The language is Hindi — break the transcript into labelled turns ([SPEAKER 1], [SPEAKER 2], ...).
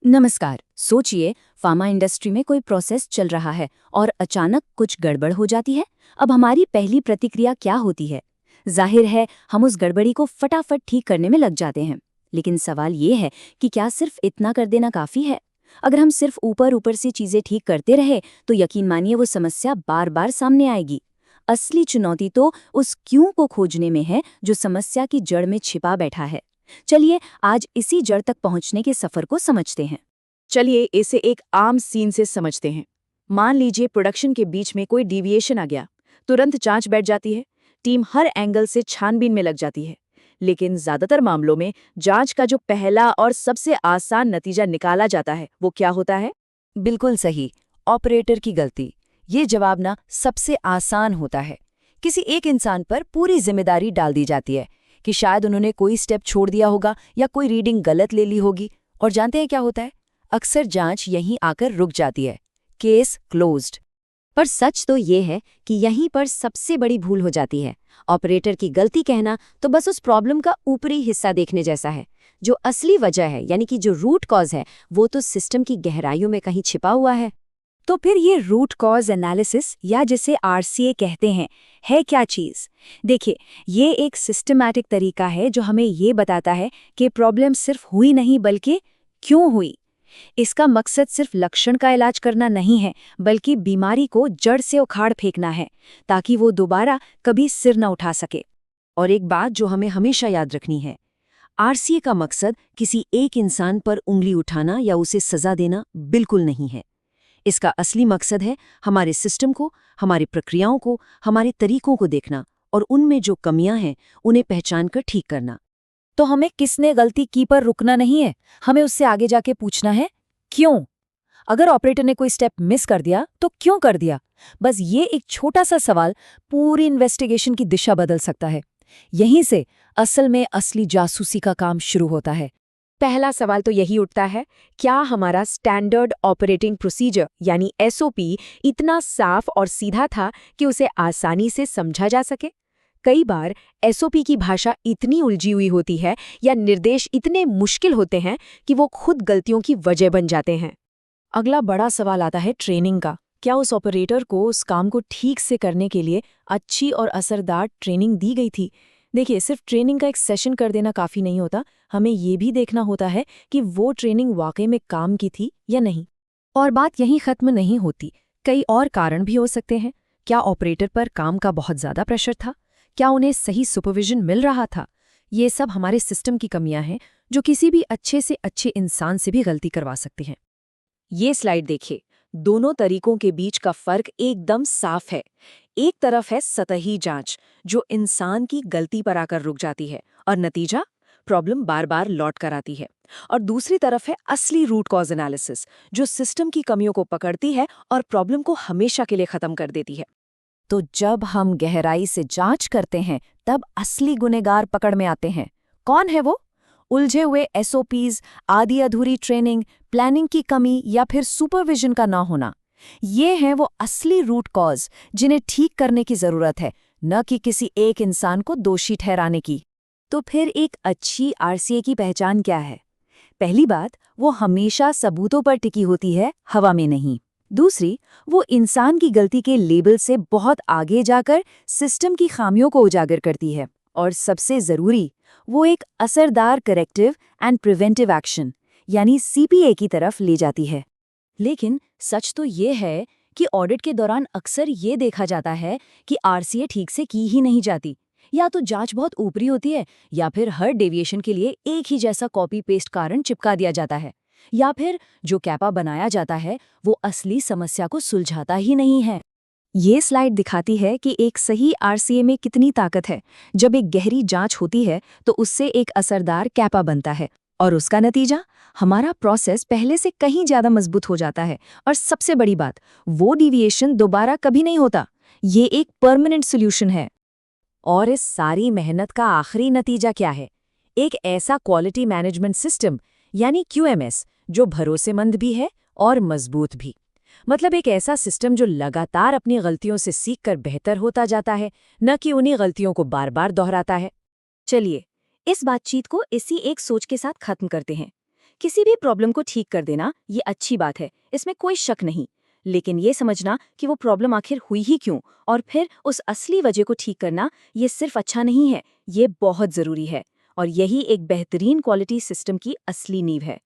[SPEAKER 1] नमस्कार। सोचिए, फार्मा इंडस्ट्री में कोई प्रोसेस चल रहा है और अचानक कुछ गड़बड़ हो जाती है। अब हमारी पहली प्रतिक्रिया क्या होती है? जाहिर है, हम उस गड़बड़ी को फटाफट ठीक करने में लग जाते हैं। लेकिन सवाल ये है कि क्या सिर्फ इतना कर देना काफी है? अगर हम सिर्फ ऊपर ऊपर से चीजें ठीक करते रहे तो यकीन मानिए वो समस्या बार बार सामने आएगी। असली चुनौती तो उस क्यों को खोजने में है जो समस्या की जड़ में छिपा बैठा है। चलिए आज इसी जड़ तक पहुंचने के सफर को समझते हैं।
[SPEAKER 2] चलिए इसे एक आम सीन से समझते हैं। मान लीजिए प्रोडक्शन के बीच में कोई डिविएशन आ गया। तुरंत जांच बैठ जाती है। टीम हर एंगल से छानबीन में लग जाती है। लेकिन ज्यादातर मामलों में जांच का जो पहला और सबसे आसान नतीजा निकाला जाता है वो क्या होता है?
[SPEAKER 3] बिल्कुल सही, ऑपरेटर की गलती। ये जवाब ना सबसे आसान होता है। किसी एक इंसान पर पूरी जिम्मेदारी डाल दी जाती है कि शायद उन्होंने कोई स्टेप छोड़ दिया होगा या कोई रीडिंग गलत ले ली होगी। और जानते हैं क्या होता है? अक्सर जांच यहीं आकर रुक जाती है। Case closed.
[SPEAKER 1] पर सच तो ये है कि यहीं पर सबसे बड़ी भूल हो जाती है। ऑपरेटर की गलती कहना तो बस उस प्रॉब्लम का ऊपरी हिस्सा देखने जैसा है। जो असली वजह है, यानी कि जो रूट कॉज है, वो तो सिस्टम की गहराइयों में कहीं छिपा हुआ है। तो फिर ये रूट कॉज एनालिसिस, या जिसे आरसीए कहते हैं, है क्या चीज़? देखिए, ये एक सिस्टमैटिक तरीका है जो हमें ये बताता है कि प्रॉब्लम सिर्फ हुई नहीं बल्कि क्यों हुई। इसका मकसद सिर्फ लक्षण का इलाज करना नहीं है, बल्कि बीमारी को जड़ से उखाड़ फेंकना है, ताकि वो दोबारा कभी सिर न उठा सके।
[SPEAKER 3] और एक बात जो हमें हमेशा याद रखनी है, आरसीए का मकसद किसी एक इंसान पर उंगली उठाना या उसे सजा देना बिल्कुल नहीं है। इसका असली मकसद है हमारे सिस्टम को, हमारी प्रक्रियाओं को, हमारे तरीकों को देखना और उनमें जो कमियां हैं उन्हें पहचान कर ठीक करना।
[SPEAKER 1] तो हमें किसने गलती की पर रुकना नहीं है, हमें उससे आगे जाके पूछना है क्यों। अगर ऑपरेटर ने कोई स्टेप मिस कर दिया तो क्यों कर दिया? बस ये एक छोटा सा सवाल पूरी इन्वेस्टिगेशन की दिशा बदल सकता है। यहीं से असल में असली जासूसी का काम शुरू होता है।
[SPEAKER 2] पहला सवाल तो यही उठता है, क्या हमारा स्टैंडर्ड ऑपरेटिंग प्रोसीजर यानी एसओपी इतना साफ और सीधा था कि उसे आसानी से समझा जा सके? कई बार एसओपी की भाषा इतनी उलझी हुई होती है या निर्देश इतने मुश्किल होते हैं कि वो खुद गलतियों की वजह बन जाते हैं।
[SPEAKER 1] अगला बड़ा सवाल आता है ट्रेनिंग का। क्या उस ऑपरेटर को उस काम को ठीक से करने के लिए अच्छी और असरदार ट्रेनिंग दी गई थी? देखिए, सिर्फ ट्रेनिंग का एक सेशन कर देना काफ़ी नहीं होता। हमें ये भी देखना होता है कि वो ट्रेनिंग वाकई में काम की थी या नहीं। और बात यहीं ख़त्म नहीं होती। कई और कारण भी हो सकते हैं। क्या ऑपरेटर पर काम का बहुत ज़्यादा प्रेशर था? क्या उन्हें सही सुपरविजन मिल रहा था? ये सब हमारे सिस्टम की कमियां हैं जो किसी भी अच्छे से अच्छे इंसान से भी गलती करवा सकती हैं।
[SPEAKER 2] ये स्लाइड देखिए, दोनों तरीकों के बीच का फर्क एकदम साफ है। एक तरफ है सतही जांच, जो इंसान की गलती पर आकर रुक जाती है और नतीजा प्रॉब्लम बार बार लौट कर आती है। और दूसरी तरफ है असली रूट कॉज एनालिसिस, जो सिस्टम की कमियों को पकड़ती है और प्रॉब्लम को हमेशा के लिए खत्म कर देती है।
[SPEAKER 3] तो जब हम गहराई से जांच करते हैं तब असली गुनेगार पकड़ में आते हैं। कौन है वो? उलझे हुए एसओपीज, आधी अधूरी ट्रेनिंग, प्लानिंग की कमी या फिर सुपरविजन का ना होना। ये हैं वो असली रूट कॉज जिन्हें ठीक करने की जरूरत है, न कि किसी एक इंसान को दोषी ठहराने की।
[SPEAKER 1] तो फिर एक अच्छी आरसीए की पहचान क्या है? पहली बात, वो हमेशा सबूतों पर टिकी होती है, हवा में नहीं। दूसरी, वो इंसान की गलती के लेबल से बहुत आगे जाकर सिस्टम की खामियों को उजागर करती है। और सबसे ज़रूरी, वो एक असरदार करेक्टिव एंड प्रिवेंटिव एक्शन यानी सीपीए की तरफ ले जाती है। लेकिन सच तो ये है कि ऑडिट के दौरान अक्सर ये देखा जाता है कि आरसीए ठीक से की ही नहीं जाती। या तो जांच बहुत ऊपरी होती है, या फिर हर डेविएशन के लिए एक ही जैसा कॉपी पेस्ट कारण चिपका दिया जाता है, या फिर जो कैपा बनाया जाता है वो असली समस्या को सुलझाता ही नहीं है। ये स्लाइड दिखाती है कि एक सही आरसीए में कितनी ताकत है। जब एक गहरी जांच होती है तो उससे एक असरदार कैपा बनता है, और उसका नतीजा, हमारा प्रोसेस पहले से कहीं ज्यादा मजबूत हो जाता है। और सबसे बड़ी बात, वो डिविएशन दोबारा कभी नहीं होता। ये एक परमानेंट सोल्यूशन है।
[SPEAKER 2] और इस सारी मेहनत का आखिरी नतीजा क्या है? एक ऐसा क्वालिटी मैनेजमेंट सिस्टम यानी क्यूएमएस जो भरोसेमंद भी है और मजबूत भी। मतलब एक ऐसा सिस्टम जो लगातार अपनी गलतियों से सीखकर बेहतर होता जाता है, न कि उन्हीं गलतियों को बार बार दोहराता है।
[SPEAKER 1] चलिए, इस बातचीत को इसी एक सोच के साथ खत्म करते हैं। किसी भी प्रॉब्लम को ठीक कर देना ये अच्छी बात है, इसमें कोई शक नहीं। लेकिन ये समझना कि वो प्रॉब्लम आखिर हुई ही क्यों और फिर उस असली वजह को ठीक करना, ये सिर्फ अच्छा नहीं है, ये बहुत ज़रूरी है। और यही एक बेहतरीन क्वालिटी सिस्टम की असली नींव है।